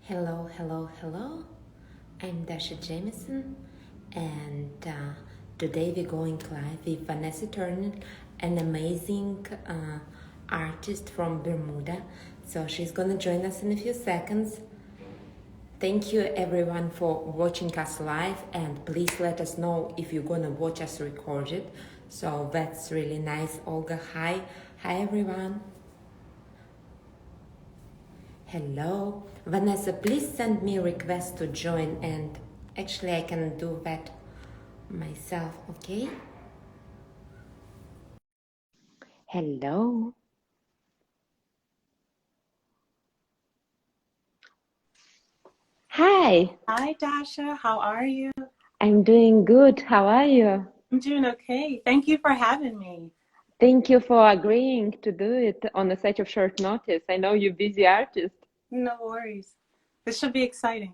Hello, hello, hello. I'm Dasha Jameson, and today we're going live with Vanessa Turner, an amazing artist from Bermuda. So she's gonna join us in a few seconds. Thank you everyone for watching us live, and please let us know if you're gonna watch us recorded. So that's really nice. Olga, hi everyone. Hello. Vanessa, please send me a request to join, and actually I can do that myself, okay? Hello. Hi. Hi, Dasha. How are you? I'm doing good. How are you? I'm doing okay. Thank you for having me. Thank you for agreeing to do it on such a short notice. I know you're busy artist. No worries. This should be exciting.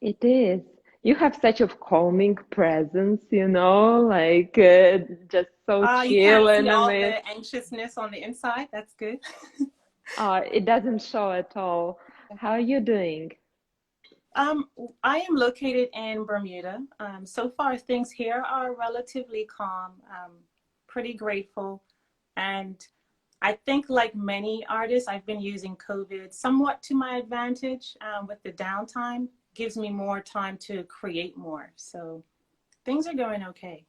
It is. You have such a calming presence, just so You chill can't see and all amazing. the anxiousness on the inside. That's good. It doesn't show at all. How are you doing? Um, I am located in Bermuda. So far, things here are relatively calm. Pretty grateful. And I think, like many artists, I've been using COVID somewhat to my advantage with the downtime. Gives me more time to create more. So things are going okay.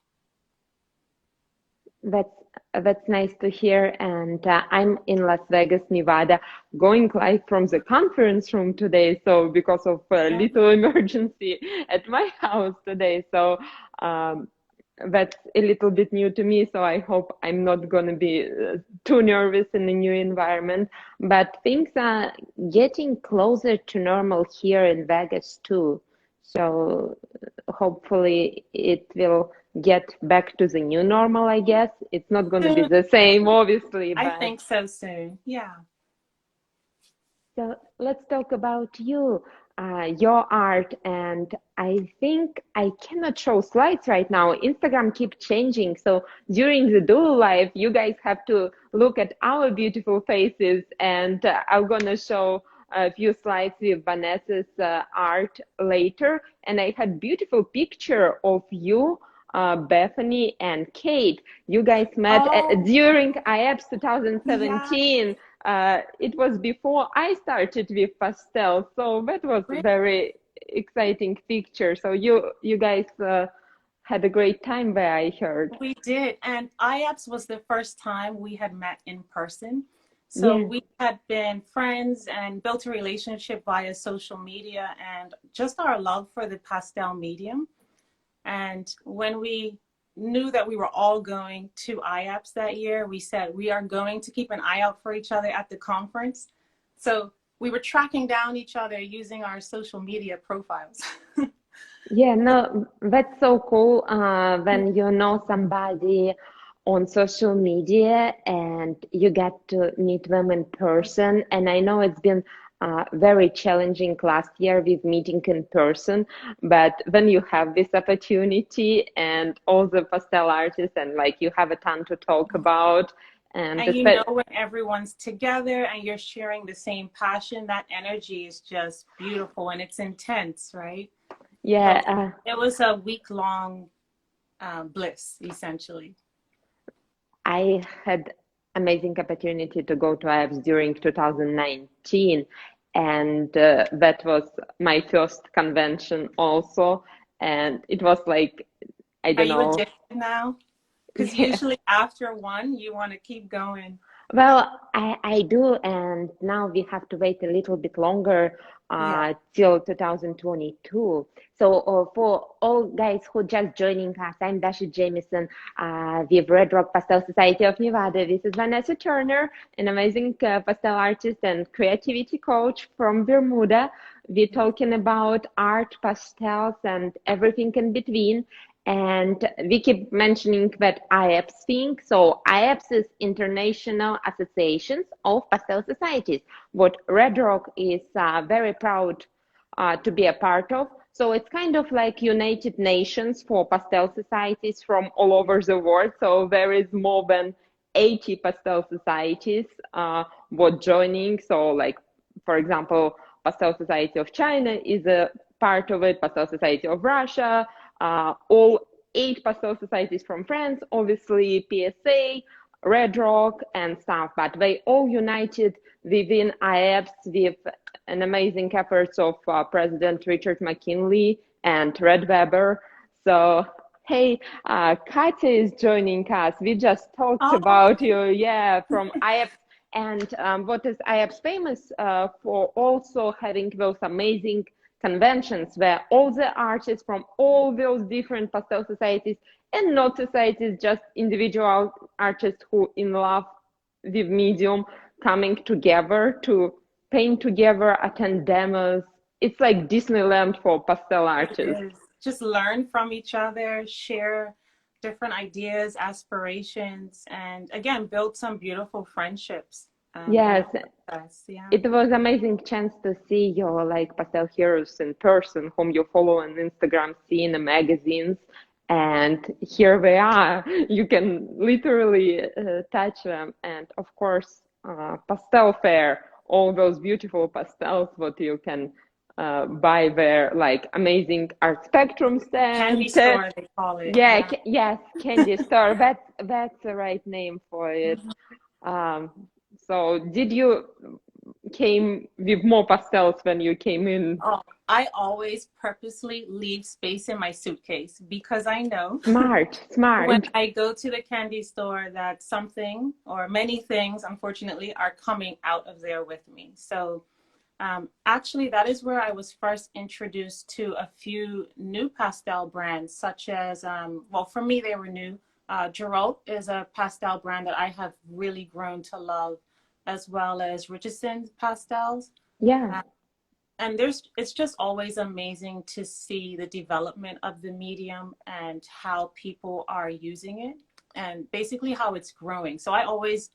That's that's nice to hear. And I'm in Las Vegas, Nevada, going live from the conference room today. So because of a little emergency at my house today, so um, that's a little bit new to me. So I hope I'm not going to be too nervous in a new environment. But things are getting closer to normal here in Vegas too. So hopefully it will get back to the new normal, I guess. It's not going to be Soon, the same, obviously, I but think so soon. Yeah. so let's talk about you, your art. And I think I cannot show slides right now. Instagram keep changing. So during the duo live, you guys have to look at our beautiful faces. And I'm going to show a few slides with Vanessa's art later. And I had beautiful picture of you, Bethany and Kate. You guys met Oh, during IAPS yeah. 2017. It was before I started with pastel, so that was Really? very exciting picture. So you guys had a great time there, I heard. We did. And IAPS was the first time we had met in person. So Yeah. we had been friends and built a relationship via social media and just our love for the pastel medium. And when we knew that we were all going to IAPS that year, we said we are going to keep an eye out for each other at the conference. So we were tracking down each other using our social media profiles. Yeah, no, that's so cool when you know somebody on social media and you get to meet them in person. And I know it's been very challenging last year with meeting in person, but when you have this opportunity and all the pastel artists and like you have a ton to talk about, and And especially, when everyone's together and you're sharing the same passion, that energy is just beautiful and it's intense, right? yeah. So it was a week long bliss, essentially. I had amazing opportunity to go to IAPS during 2019, and that was my first convention also, and it was like I Are don't you know. addicted now? Because usually after one, you want to keep going. Well, I do, and now we have to wait a little bit longer Yeah. till 2022. So for all guys who just joining us, I'm Dasha Jameson with Red Rock Pastel Society of Nevada. This is Vanessa Turner, an amazing pastel artist and creativity coach from Bermuda. We're talking about art, pastels, and everything in between. And we keep mentioning that IAPS thing. So IAPS is International Associations of Pastel Societies, what Red Rock is very proud to be a part of. So it's kind of like United Nations for pastel societies from all over the world. So there is more than 80 pastel societies what joining. So like, for example, Pastel Society of China is a part of it, Pastel Society of Russia, all 8 pastel societies from France, obviously PSA, Red Rock and stuff, but they all united within IAPS with an amazing efforts of President Richard McKinley and Red Weber. So, hey, Katya is joining us. We just talked about you, yeah, from IAPS. And what is IAPS famous for also having those amazing conventions where all the artists from all those different pastel societies and not societies, just individual artists who in love with medium coming together to paint together, attend demos. It's like Disneyland for pastel artists. Just learn from each other, share different ideas, aspirations, and again, build some beautiful friendships. Yes, yeah. It was amazing chance to see your like pastel heroes in person, whom you follow on Instagram, see in the magazines, and here they are. You can literally touch them, and of course, pastel fair, all those beautiful pastels what you can buy there, like amazing art spectrum stand. Candy store, they call it. Yeah, yes, candy store. That's the right name for it. So did you came with more pastels when you came in? Oh, I always purposely leave space in my suitcase because I know smart when I go to the candy store that something or many things, unfortunately, are coming out of there with me. So actually, that is where I was first introduced to a few new pastel brands, such as, well, for me, they were new. Girault is a pastel brand that I have really grown to love, as well as Richardson pastels. Yeah. And it's just always amazing to see the development of the medium and how people are using it and basically how it's growing. So I always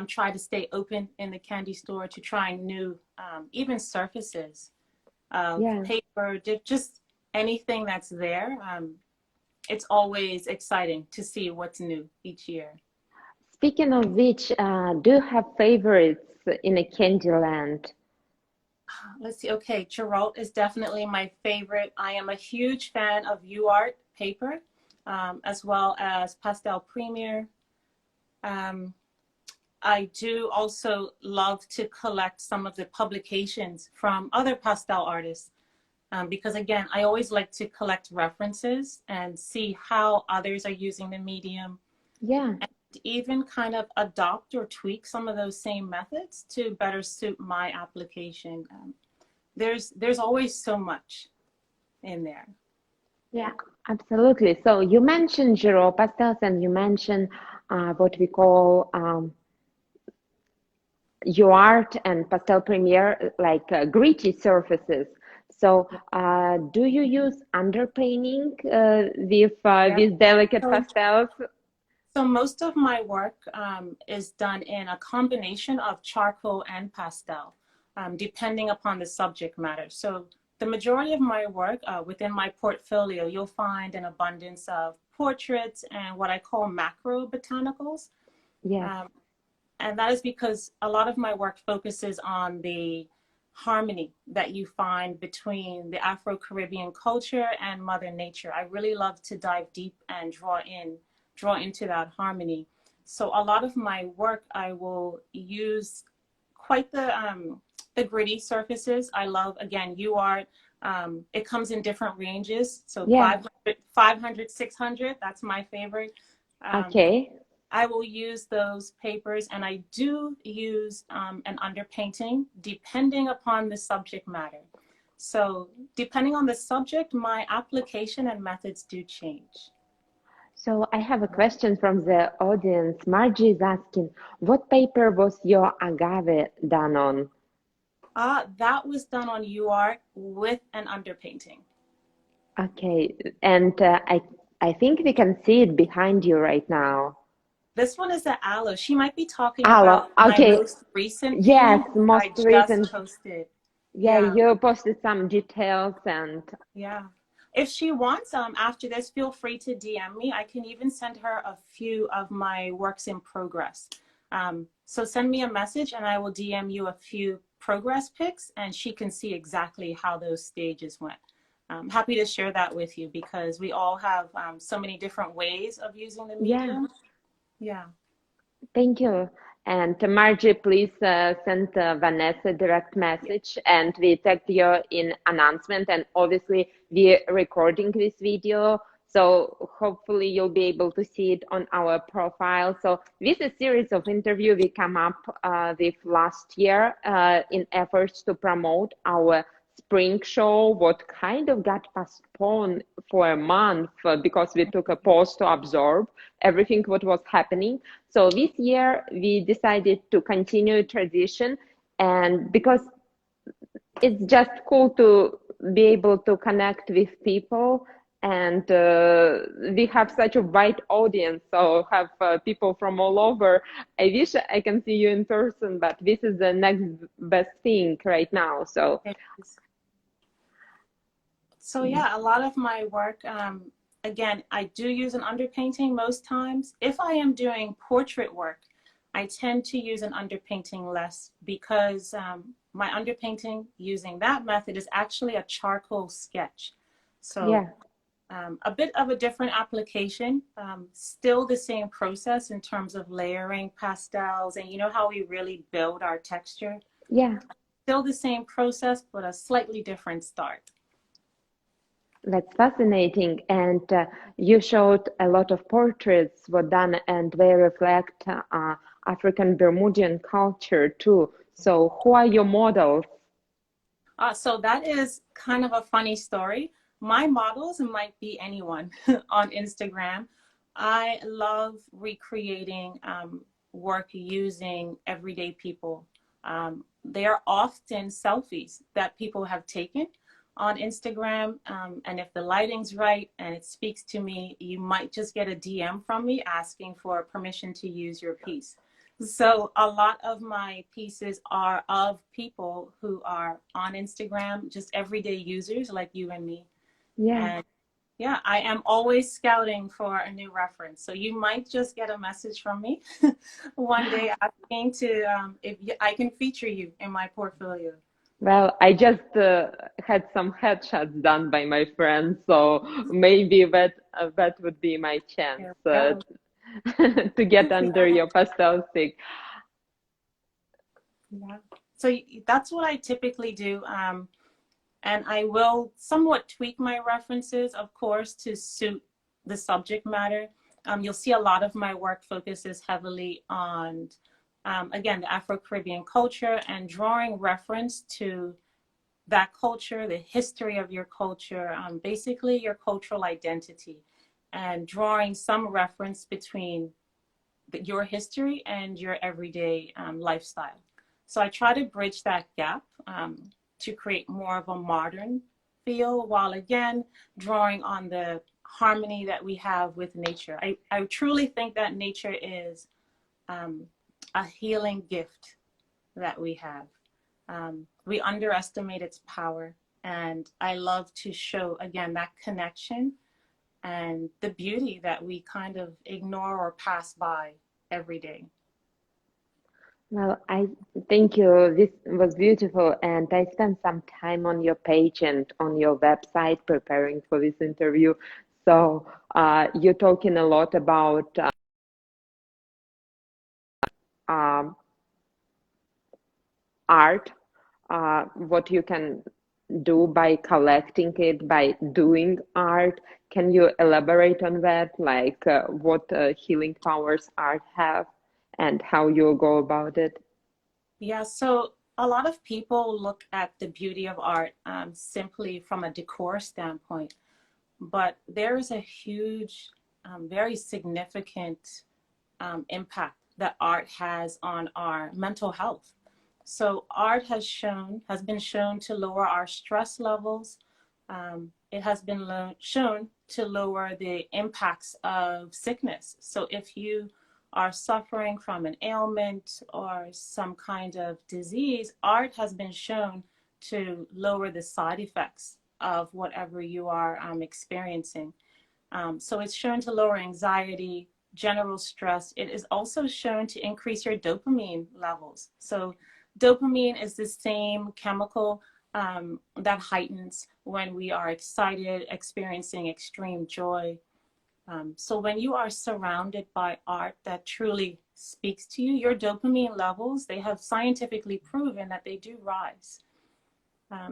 try to stay open in the candy store to trying new, even surfaces, paper, just anything that's there. It's always exciting to see what's new each year. Speaking of which, do you have favorites in a Candyland? Let's see. Okay, Girault is definitely my favorite. I am a huge fan of UArt paper, as well as Pastel Premier. I do also love to collect some of the publications from other pastel artists. Because again, I always like to collect references and see how others are using the medium. Yeah. And even kind of adopt or tweak some of those same methods to better suit my application. There's always so much in there. Yeah, absolutely. So you mentioned Girault pastels and you mentioned what we call UArt and Pastel Premier, like gritty surfaces. So do you use underpainting with these delicate pastels? So most of my work is done in a combination of charcoal and pastel, depending upon the subject matter. So the majority of my work within my portfolio, you'll find an abundance of portraits and what I call macro botanicals. Yeah. And that is because a lot of my work focuses on the harmony that you find between the Afro-Caribbean culture and Mother Nature. I really love to dive deep and draw into that harmony. So a lot of my work, I will use quite the gritty surfaces. I love, again, UArt. It comes in different ranges. So 500, 600, that's my favorite. Okay. I will use those papers, and I do use an underpainting depending upon the subject matter. So depending on the subject, my application and methods do change. So I have a question from the audience. Margie is asking, what paper was your agave done on? That was done on UArt with an underpainting. Okay, and I think we can see it behind you right now. This one is the aloe. She might be talking about my most recent painting. Yes, most recent. Just posted. Yeah, you posted some details and. Yeah. If she wants, after this, feel free to DM me. I can even send her a few of my works in progress. So send me a message and I will DM you a few progress pics, and she can see exactly how those stages went. I'm happy to share that with you because we all have so many different ways of using the Yeah. medium. Yeah. Thank you. And Margie, please send Vanessa direct message, and we tagged you in announcement. And obviously, we're recording this video, so hopefully you'll be able to see it on our profile. So this is a series of interview we come up with last year in efforts to promote our spring show, what kind of got postponed for a month because we took a pause to absorb everything what was happening. So this year we decided to continue tradition, and because it's just cool to be able to connect with people, and we have such a wide audience, so have people from all over. I wish I can see you in person, but this is the next best thing right now. So yeah, a lot of my work, again, I do use an underpainting most times. If I am doing portrait work, I tend to use an underpainting less because my underpainting using that method is actually a charcoal sketch. So yeah, a bit of a different application, still the same process in terms of layering pastels, and you know how we really build our texture? yeah. Still the same process, but a slightly different start. That's fascinating. And you showed a lot of portraits were done, and they reflect African Bermudian culture too. So, who are your models? So that is kind of a funny story. My models might be anyone on Instagram. I love recreating work using everyday people. They are often selfies that people have taken on Instagram. And if the lighting's right and it speaks to me, you might just get a DM from me asking for permission to use your piece. So a lot of my pieces are of people who are on Instagram, just everyday users like you and me. Yeah. And yeah, I am always scouting for a new reference. So you might just get a message from me one day asking to if I can feature you in my portfolio. Well, I just had some headshots done by my friends, so maybe that would be my chance Yeah. to get under your pastel stick. Yeah. So that's what I typically do. And I will somewhat tweak my references, of course, to suit the subject matter. You'll see a lot of my work focuses heavily on, again, the Afro-Caribbean culture and drawing reference to that culture, the history of your culture, basically your cultural identity, and drawing some reference between your history and your everyday lifestyle. So I try to bridge that gap to create more of a modern feel while again drawing on the harmony that we have with nature. I truly think that nature is a healing gift that we have. We underestimate its power, and I love to show again that connection and the beauty that we kind of ignore or pass by every day. Well, I thank you. This was beautiful, and I spent some time on your page and on your website preparing for this interview. So you're talking a lot about um, art, what you can do by collecting it, by doing art. Can you elaborate on that? Like what healing powers art have and how you go about it? Yeah, so a lot of people look at the beauty of art simply from a decor standpoint, but there is a huge, very significant impact that art has on our mental health. So art has been shown to lower our stress levels. It has been shown to lower the impacts of sickness. So if you are suffering from an ailment or some kind of disease, art has been shown to lower the side effects of whatever you are experiencing. So it's shown to lower anxiety, general stress. It is also shown to increase your dopamine levels. So Dopamine is the same chemical that heightens when we are excited, experiencing extreme joy. So when you are surrounded by art that truly speaks to you, your dopamine levels, they have scientifically proven that they do rise.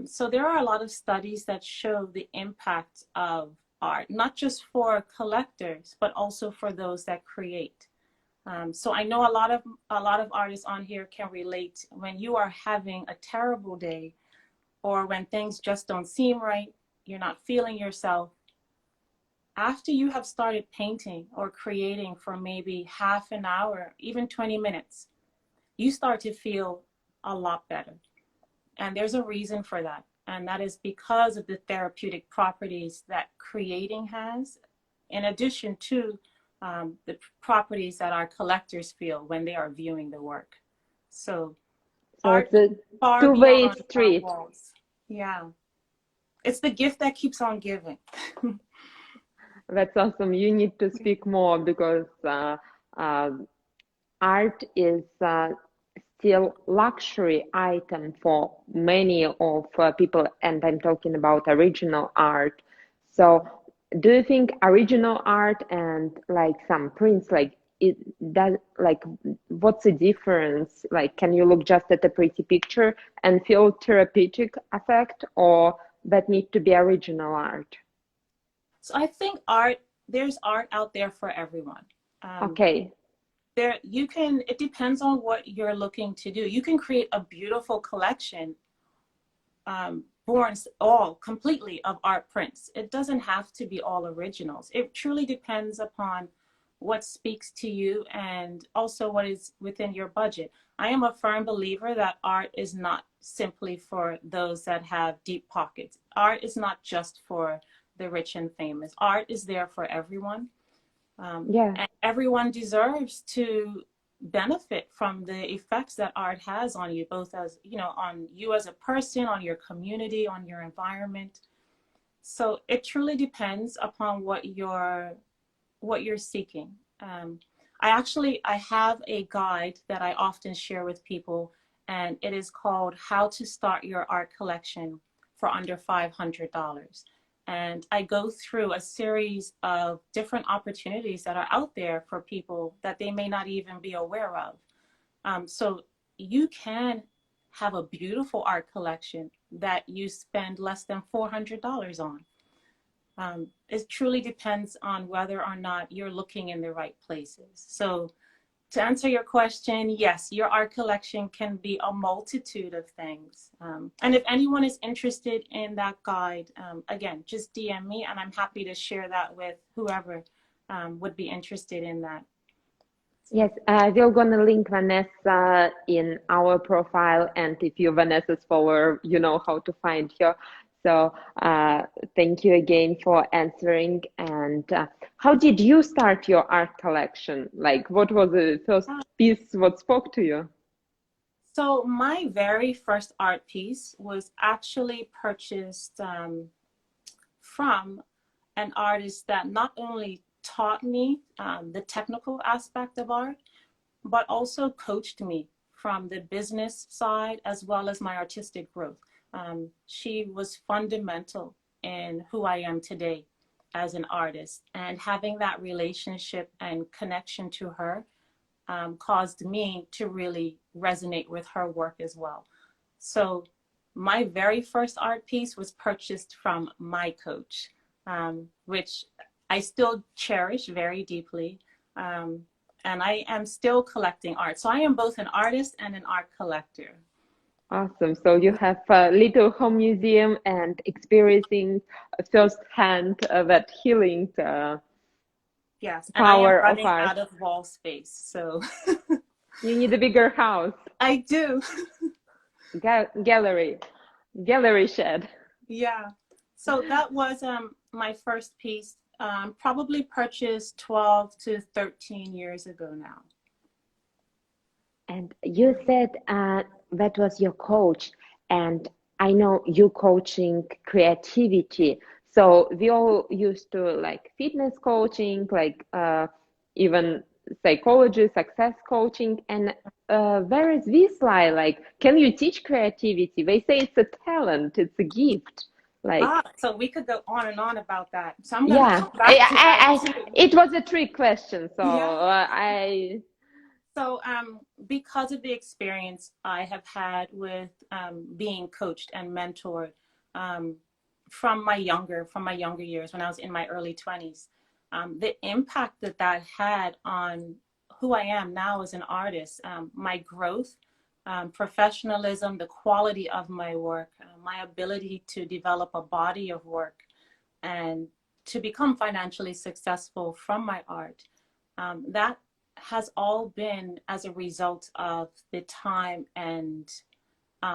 So there are a lot of studies that show the impact of art, not just for collectors, but also for those that create. So I know a lot of artists on here can relate when you are having a terrible day or when things just don't seem right, you're not feeling yourself. After you have started painting or creating for maybe half an hour, even 20 minutes, you start to feel a lot better. And there's a reason for that. And that is because of the therapeutic properties that creating has, in addition to the properties that our collectors feel when they are viewing the work. So So art it's a far two-way beyond our street. walls. Yeah. It's the gift that keeps on giving. That's awesome. You need to speak more because uh, art is still luxury item for many of people, and I'm talking about original art. So, do you think original art and like some prints, like it does, like what's the difference? Like, can you look just at a pretty picture and feel therapeutic effect, or that need to be original art? So I think there's art out there for everyone. Um, Okay. it depends on what you're looking to do. You can create a beautiful collection, born all completely of art prints. It doesn't have to be all originals. It truly depends upon what speaks to you and also what is within your budget. I am a firm believer that art is not simply for those that have deep pockets. Art is not just for the rich and famous. Art is there for everyone. Yeah. And everyone deserves to benefit from the effects that art has on you, both as, on you as a person, on your community, on your environment. So it truly depends upon what you're seeking. I have a guide that I often share with people, and it is called How to Start Your Art Collection for Under $500. And I go through a series of different opportunities that are out there for people that they may not even be aware of. So you can have a beautiful art collection that you spend less than $400 on. It truly depends on whether or not you're looking in the right places. So to answer your question, yes, your art collection can be a multitude of things. And if anyone is interested in that guide, again, just DM me and I'm happy to share that with whoever would be interested in that. Yes, we're gonna link Vanessa in our profile, and if you're Vanessa's follower, you know how to find her. So thank you again for answering. And how did you start your art collection? Like, what was the first piece what spoke to you? So my very first art piece was actually purchased from an artist that not only taught me the technical aspect of art, but also coached me from the business side as well as my artistic growth. She was fundamental in who I am today as an artist, and having that relationship and connection to her caused me to really resonate with her work as well. So my very first art piece was purchased from my coach, which I still cherish very deeply. And I am still collecting art. So I am both an artist and an art collector. Awesome. So you have a little home museum and experiencing firsthand that healing Yes, and I am power of running art. out of wall space. So You need a bigger house, I do. gallery, gallery shed. Yeah. So that was my first piece, probably purchased 12 to 13 years ago now. And you said that was your coach, and I know you coaching creativity. So we all used to like fitness coaching, like even psychology, success coaching, and where is this lie? Like, can you teach creativity? They say it's a talent, it's a gift. Like, So we could go on and on about that. So I'm going to yeah, come back to that too. it was a trick question, so Yeah. I. So because of the experience I have had with being coached and mentored um, from my younger years when I was in my early 20s, the impact that that had on who I am now as an artist, my growth, professionalism, the quality of my work, my ability to develop a body of work, and to become financially successful from my art. That has all been as a result of the time and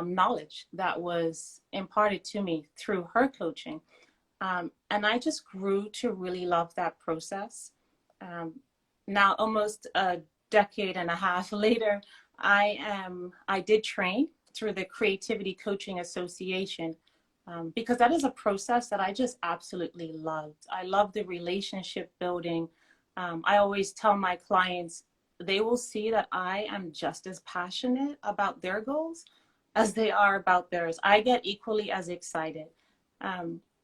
knowledge that was imparted to me through her coaching. And I just grew to really love that process. Now, almost a decade and a half later, I did train through the Creativity Coaching Association, because that is a process that I just absolutely loved. I love the relationship building. I always tell my clients, they will see that I am just as passionate about their goals as they are about theirs. I get equally as excited.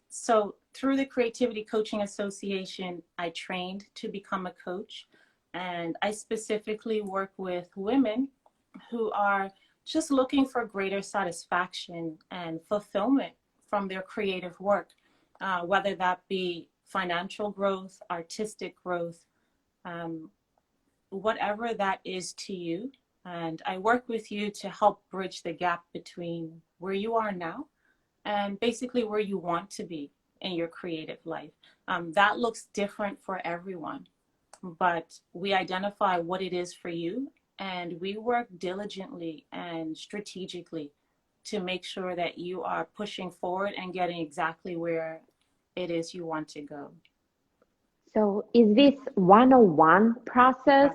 So through the Creativity Coaching Association, I trained to become a coach. And I specifically work with women who are just looking for greater satisfaction and fulfillment from their creative work, whether that be financial growth, artistic growth, whatever that is to you. And I work with you to help bridge the gap between where you are now and basically where you want to be in your creative life. That looks different for everyone, but we identify what it is for you, and we work diligently and strategically to make sure that you are pushing forward and getting exactly where it is you want to go. So is this one-on-one process,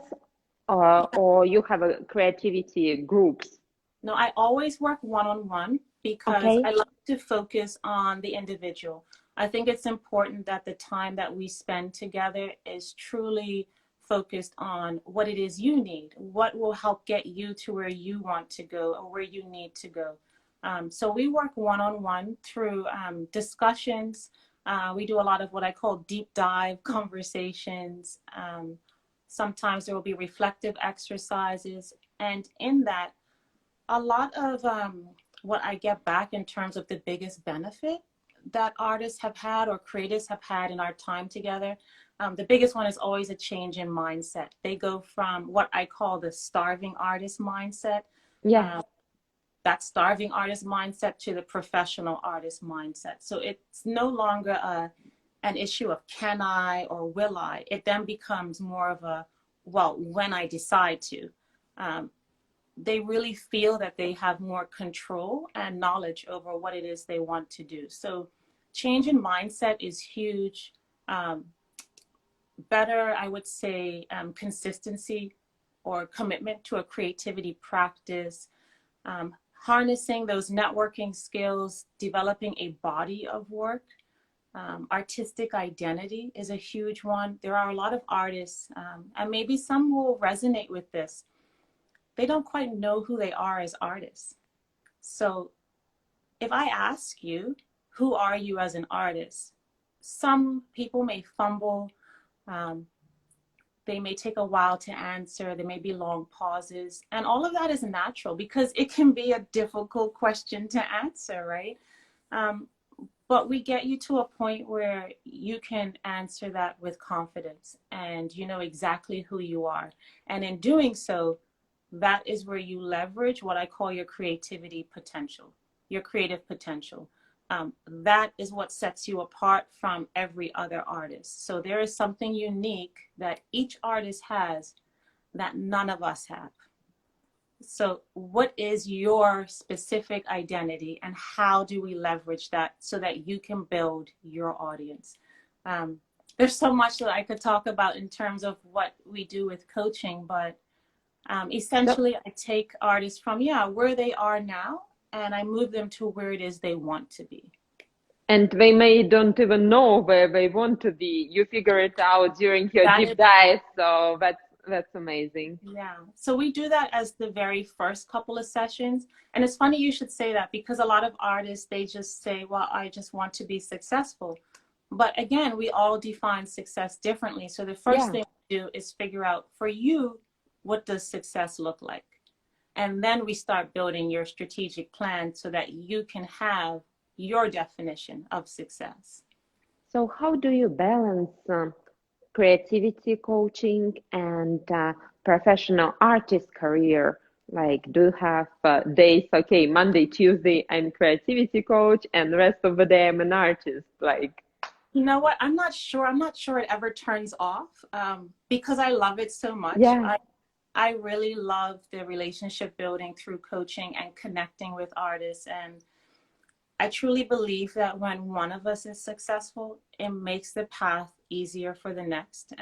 or you have a creativity groups? No, I always work one-on-one because Okay. I love to focus on the individual. I think it's important that the time that we spend together is truly focused on what it is you need, what will help get you to where you want to go or where you need to go. So we work one-on-one through discussions. We do a lot of what I call deep dive conversations. Sometimes there will be reflective exercises. And in that, a lot of what I get back in terms of the biggest benefit that artists have had or creatives have had in our time together, the biggest one is always a change in mindset. They go from what I call the starving artist mindset, Yeah. that starving artist mindset, to the professional artist mindset. So it's no longer an issue of can I or will I. It then becomes more of a, well, when I decide to. They really feel that they have more control and knowledge over what it is they want to do. So change in mindset is huge. Better, I would say, consistency or commitment to a creativity practice, harnessing those networking skills, developing a body of work. Artistic identity is a huge one. There are a lot of artists, and maybe some will resonate with this. They don't quite know who they are as artists. So if I ask you, who are you as an artist? Some people may fumble. They may take a while to answer. There may be long pauses. And all of that is natural because it can be a difficult question to answer, right? But we get you to a point where you can answer that with confidence and you know exactly who you are. And in doing so, that is where you leverage what I call your creativity potential, your creative potential. That is what sets you apart from every other artist. So there is something unique that each artist has that none of us have. So what is your specific identity and how do we leverage that so that you can build your audience? There's so much that I could talk about in terms of what we do with coaching, but So, essentially, I take artists from, where they are now, and I move them to where it is they want to be. and they may don't even know where they want to be. You figure it out during your That deep is dive, so that's That's amazing. Yeah. So we do that as the very first couple of sessions. And it's funny you should say that because a lot of artists, they just say, well, I just want to be successful. But again, we all define success differently. So the first Yeah. thing we do is figure out for you, what does success look like? And then we start building your strategic plan so that you can have your definition of success. So how do you balance creativity coaching and professional artist career? Like, do you have days, okay, Monday, Tuesday, I'm creativity coach, and the rest of the day I'm an artist? Like, You know what? I'm not sure. I'm not sure it ever turns off because I love it so much. yeah, I really love the relationship building through coaching and connecting with artists. And I truly believe that when one of us is successful, it makes the path easier for the next.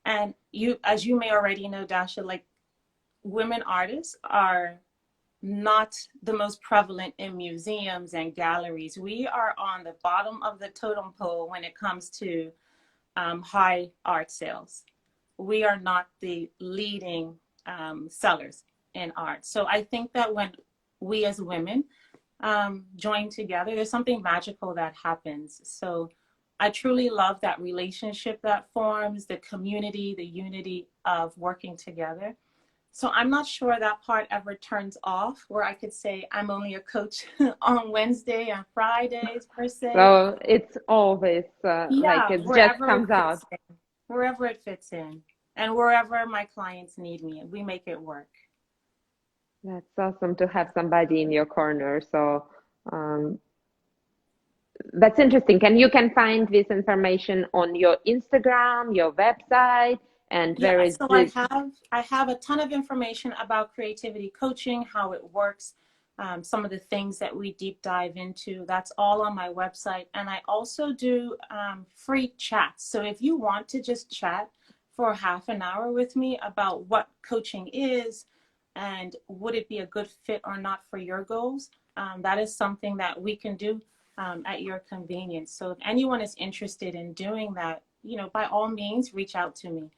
And you, as you may already know, Dasha, like women artists are not the most prevalent in museums and galleries. We are on the bottom of the totem pole when it comes to high art sales. We are not the leading sellers in art. So I think that when we as women join together, there's something magical that happens. So I truly love that relationship that forms, the community, the unity of working together. So I'm not sure that part ever turns off where I could say I'm only a coach on Wednesday and Fridays per se. so it's always like Yeah, it just wherever it comes out. fits in, wherever it fits in, and wherever my clients need me, we make it work. That's awesome to have somebody in your corner. So um, that's interesting. And you can find this information on your Instagram, your website, and Yeah, where is so it? I have a ton of information about creativity coaching, how it works, some of the things that we deep dive into. That's all on my website, and I also do free chats. So if you want to just chat for half an hour with me about what coaching is and would it be a good fit or not for your goals, that is something that we can do at your convenience. So if anyone is interested in doing that, you know, by all means, reach out to me.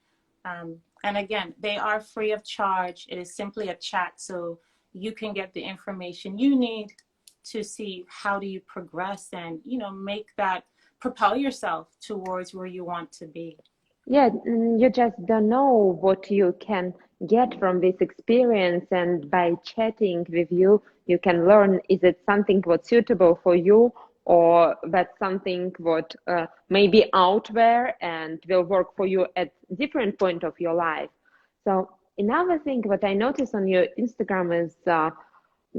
And again, they are free of charge. It is simply a chat, so you can get the information you need to see how do you progress and, you know, make that propel yourself towards where you want to be. Yeah, you just don't know what you can get from this experience, and by chatting with you, you can learn is it something what's suitable for you, or that's something what may be out there and will work for you at different point of your life. So another thing what I noticed on your Instagram is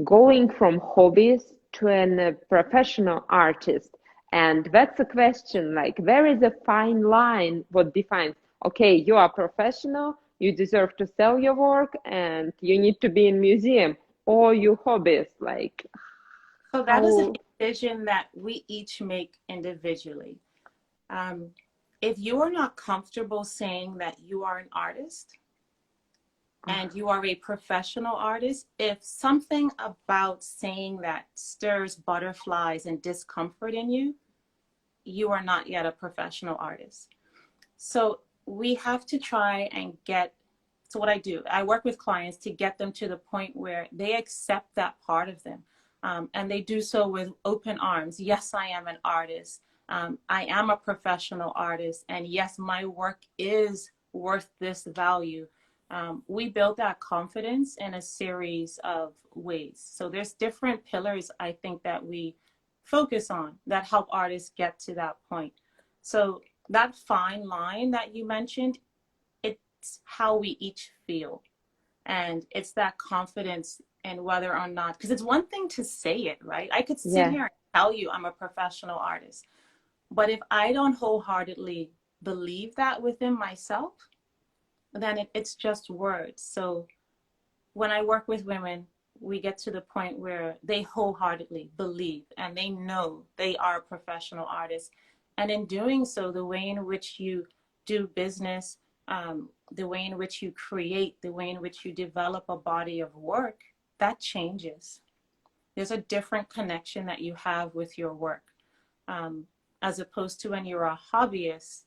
going from hobbies to a professional artist. And that's a question like, where is a fine line what defines, okay, you are professional, you deserve to sell your work, and you need to be in museum, or you hobbyist, like So that is a how, decision that we each make individually. Um, if you are not comfortable saying that you are an artist, and you are a professional artist, if something about saying that stirs butterflies and discomfort in you, you are not yet a professional artist. So we have to try and get, so what I do, I work with clients to get them to the point where they accept that part of them. And they do so with open arms. Yes, I am an artist. I am a professional artist. And yes, my work is worth this value. We build that confidence in a series of ways. So there's different pillars, I think, that we focus on that help artists get to that point. So that fine line that you mentioned, it's how we each feel. And it's that confidence in whether or not, because it's one thing to say it, right? I could sit yeah, here and tell you I'm a professional artist. But if I don't wholeheartedly believe that within myself, then it's just words. So when I work with women, we get to the point where they wholeheartedly believe and they know they are professional artists. And in doing so, the way in which you do business, the way in which you create, the way in which you develop a body of work, that changes. There's a different connection that you have with your work, as opposed to when you're a hobbyist.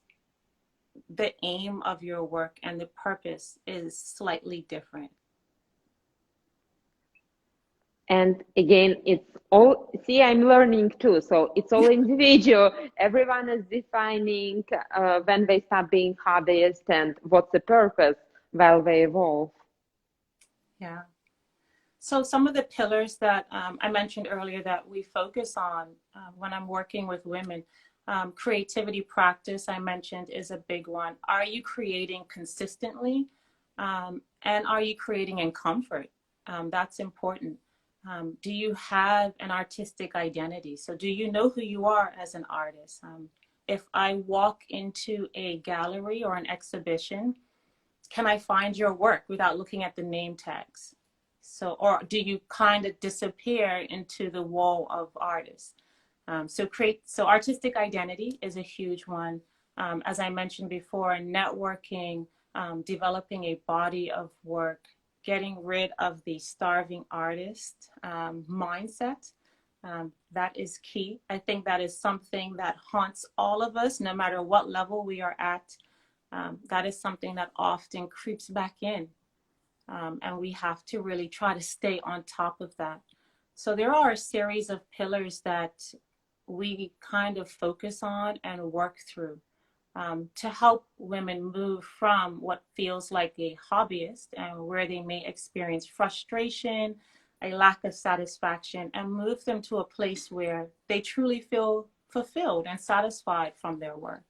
the aim of your work and the purpose is slightly different. And again, it's all, see, I'm learning too. So it's all individual. Everyone is defining when they start being hobbyist and what's the purpose while they evolve. Yeah. So some of the pillars that I mentioned earlier that we focus on when I'm working with women, creativity practice, I mentioned, is a big one. Are you creating consistently? And are you creating in comfort? That's important. Do you have an artistic identity? So do you know who you are as an artist? If I walk into a gallery or an exhibition, can I find your work without looking at the name tags? So, or do you kind of disappear into the wall of artists? So artistic identity is a huge one. As I mentioned before, networking, developing a body of work, getting rid of the starving artist mindset. That is key. I think that is something that haunts all of us, no matter what level we are at. That is something that often creeps back in. And we have to really try to stay on top of that. So there are a series of pillars that we kind of focus on and work through to help women move from what feels like a hobbyist and where they may experience frustration, a lack of satisfaction, and move them to a place where they truly feel fulfilled and satisfied from their work.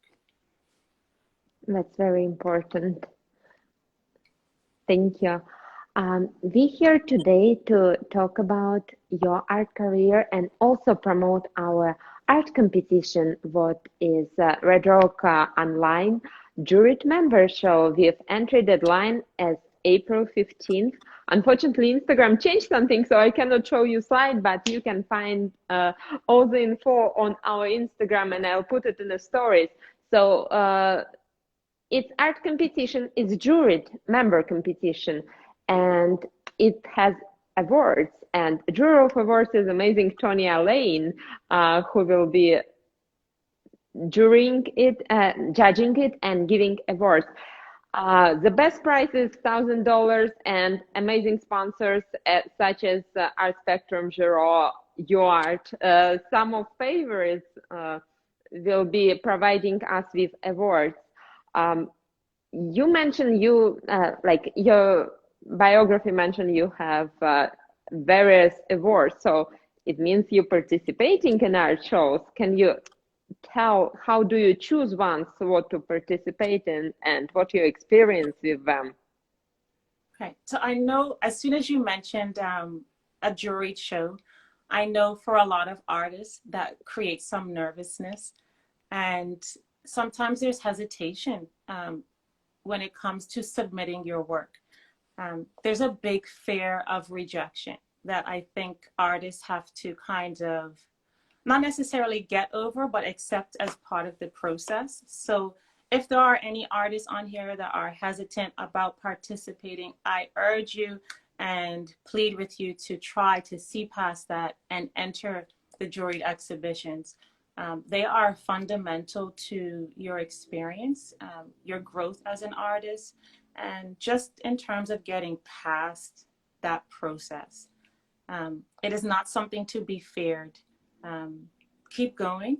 That's very important. Thank you. We're here today to talk about your art career and also promote our art competition, what is Red Rock Online juried member show. We've entry deadline as April 15th. Unfortunately, Instagram changed something, so I cannot show you slide, but you can find all the info on our Instagram, and I'll put it in the stories. So it's art competition, it's juried member competition, and it has awards. And juror of awards is amazing Tonya Lane, who will be jurying it, judging it, and giving awards. The best prize is $1,000 and amazing sponsors such as Art Spectrum, Giro, UArt. Some of favorites will be providing us with awards. You mentioned like your biography mentioned you have various awards, so it means you're participating in art shows. Can you tell how do you choose ones what to participate in and what your experience with them? Okay, so I know as soon as you mentioned a juried show, I know for a lot of artists that creates some nervousness, and sometimes there's hesitation when it comes to submitting your work. There's a big fear of rejection that I think artists have to kind of not necessarily get over, but accept as part of the process. So if there are any artists on here that are hesitant about participating, I urge you and plead with you to try to see past that and enter the juried exhibitions. They are fundamental to your experience, your growth as an artist, and just in terms of getting past that process. It is not something to be feared. Keep going.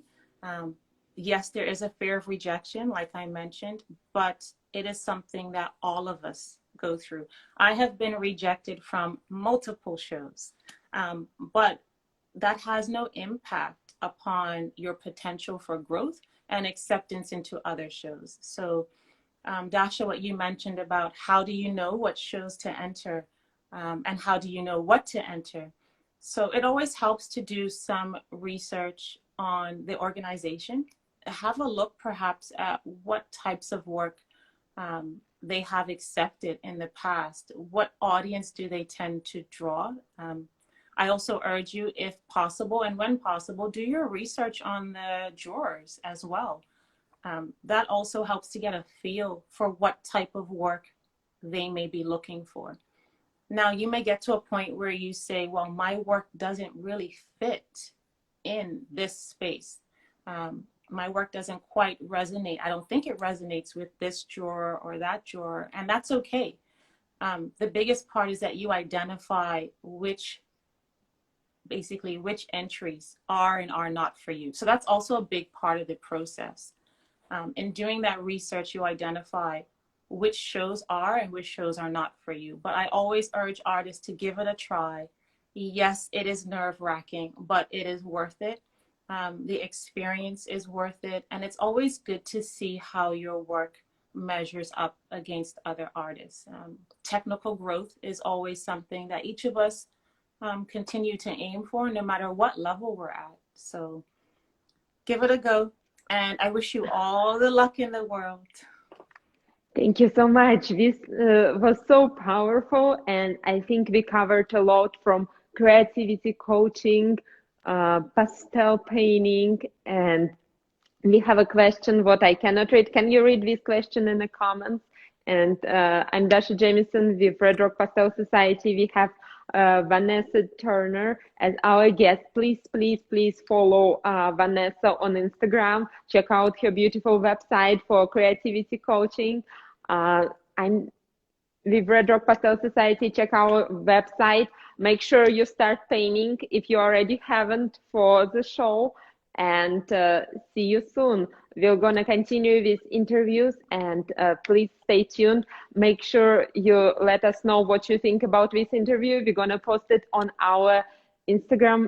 Yes, there is a fear of rejection, like I mentioned, but it is something that all of us go through. I have been rejected from multiple shows, but that has no impact upon your potential for growth and acceptance into other shows. So Dasha, what you mentioned about how do you know what shows to enter and how do you know what to enter? So it always helps to do some research on the organization. Have a look perhaps at what types of work they have accepted in the past. What audience do they tend to draw? I also urge you, if possible and when possible, do your research on the jurors as well. That also helps to get a feel for what type of work they may be looking for. Now, you may get to a point where you say, well, my work doesn't really fit in this space. my work doesn't quite resonate. I don't think it resonates with this juror or that juror, and that's okay. The biggest part is that you identify basically which entries are and are not for you. So that's also a big part of the process. In doing that research, you identify which shows are and which shows are not for you. But I always urge artists to give it a try. Yes, it is nerve-wracking, but it is worth it. The experience is worth it. And it's always good to see how your work measures up against other artists. Technical growth is always something that each of us continue to aim for, no matter what level we're at. So give it a go. And I wish you all the luck in the world. Thank you so much. This was so powerful, and I think we covered a lot from creativity coaching, pastel painting, and we have a question what I cannot read. Can you read this question in the comments? And I'm Dasha Jamieson with Red Rock Pastel Society. We have Vanessa Turner as our guest. Please, please, please follow Vanessa on Instagram. Check out her beautiful website for creativity coaching. I'm with Red Rock Pastel Society. Check our website. Make sure you start painting if you already haven't for the show. And see you soon. We're gonna continue with interviews, and please stay tuned. Make sure you let us know what you think about this interview. We're gonna post it on our Instagram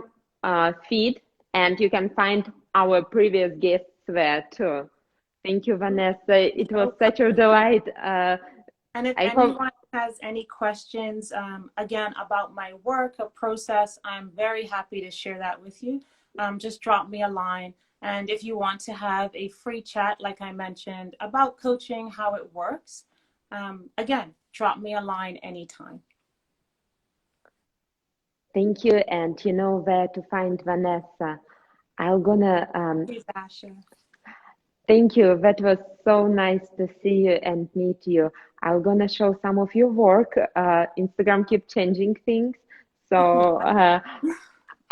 feed, and you can find our previous guests there too. Thank you, Vanessa. It was such a delight. And if anyone has any questions, again, about my work or process, I'm very happy to share that with you. Just drop me a line. And if you want to have a free chat, like I mentioned, about coaching, how it works, again, drop me a line anytime. Thank you. And you know where to find Vanessa. I'm gonna Please, Asha. Thank you. That was so nice to see you and meet you. I'm gonna show some of your work. Instagram keep changing things, so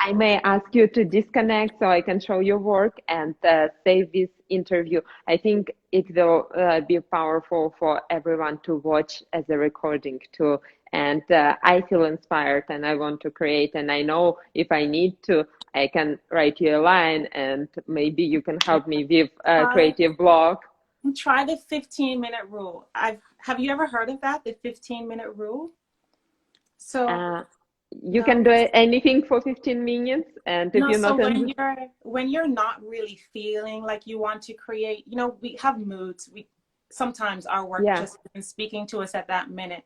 I may ask you to disconnect so I can show your work and save this interview. I think it will be powerful for everyone to watch as a recording too. And I feel inspired and I want to create. And I know if I need to, I can write you a line and maybe you can help me with a creative blog. Try the 15-minute rule. Have you ever heard of that? The 15-minute rule? So you can do anything for 15 minutes, and if you're not when you're not really feeling like you want to create, you know, we have moods. Sometimes our work just isn't speaking to us at that minute.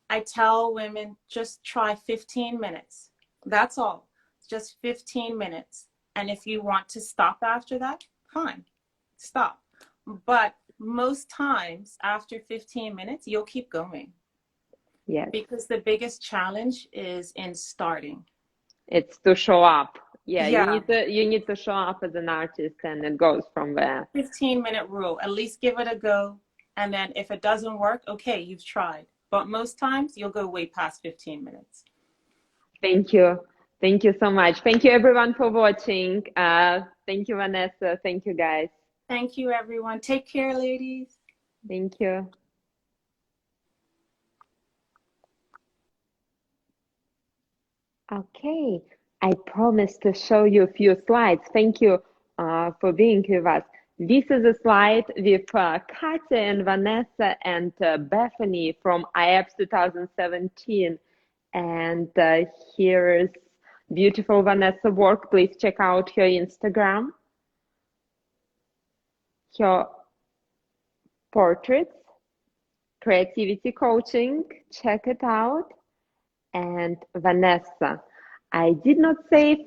I tell women, just try 15 minutes. That's all. Just 15 minutes. And if you want to stop after that, fine, stop. But most times after 15 minutes, you'll keep going. Yeah. Because the biggest challenge is in starting. It's to show up. Yeah. You need to show up as an artist, and it goes from there. 15-minute rule. At least give it a go. And then if it doesn't work, okay, you've tried. But most times you'll go way past 15 minutes. Thank you. Thank you so much. Thank you everyone for watching. Thank you, Vanessa. Thank you, guys. Thank you, everyone. Take care, ladies. Thank you. Okay, I promised to show you a few slides. Thank you for being with us. This is a slide with Katya and Vanessa and Bethany from IAPS 2017. And here is beautiful Vanessa work. Please check out her Instagram, her portraits, creativity coaching. Check it out. And Vanessa, I did not save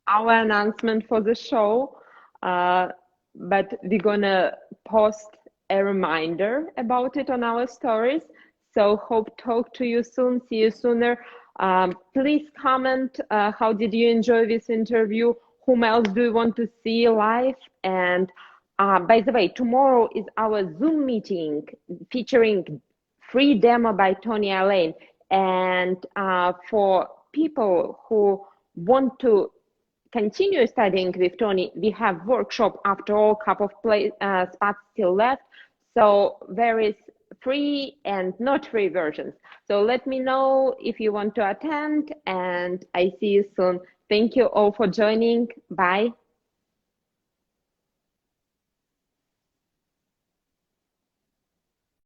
our announcement for the show, but we're gonna post a reminder about it on our stories. So hope to talk to you soon, see you sooner. Please comment, how did you enjoy this interview? Whom else do you want to see live? And by the way, tomorrow is our Zoom meeting featuring free demo by Tony Allain. And for people who want to continue studying with Tony, we have workshop after all, couple of spots still left. So there is free and not free versions. So let me know if you want to attend, and I see you soon. Thank you all for joining. Bye.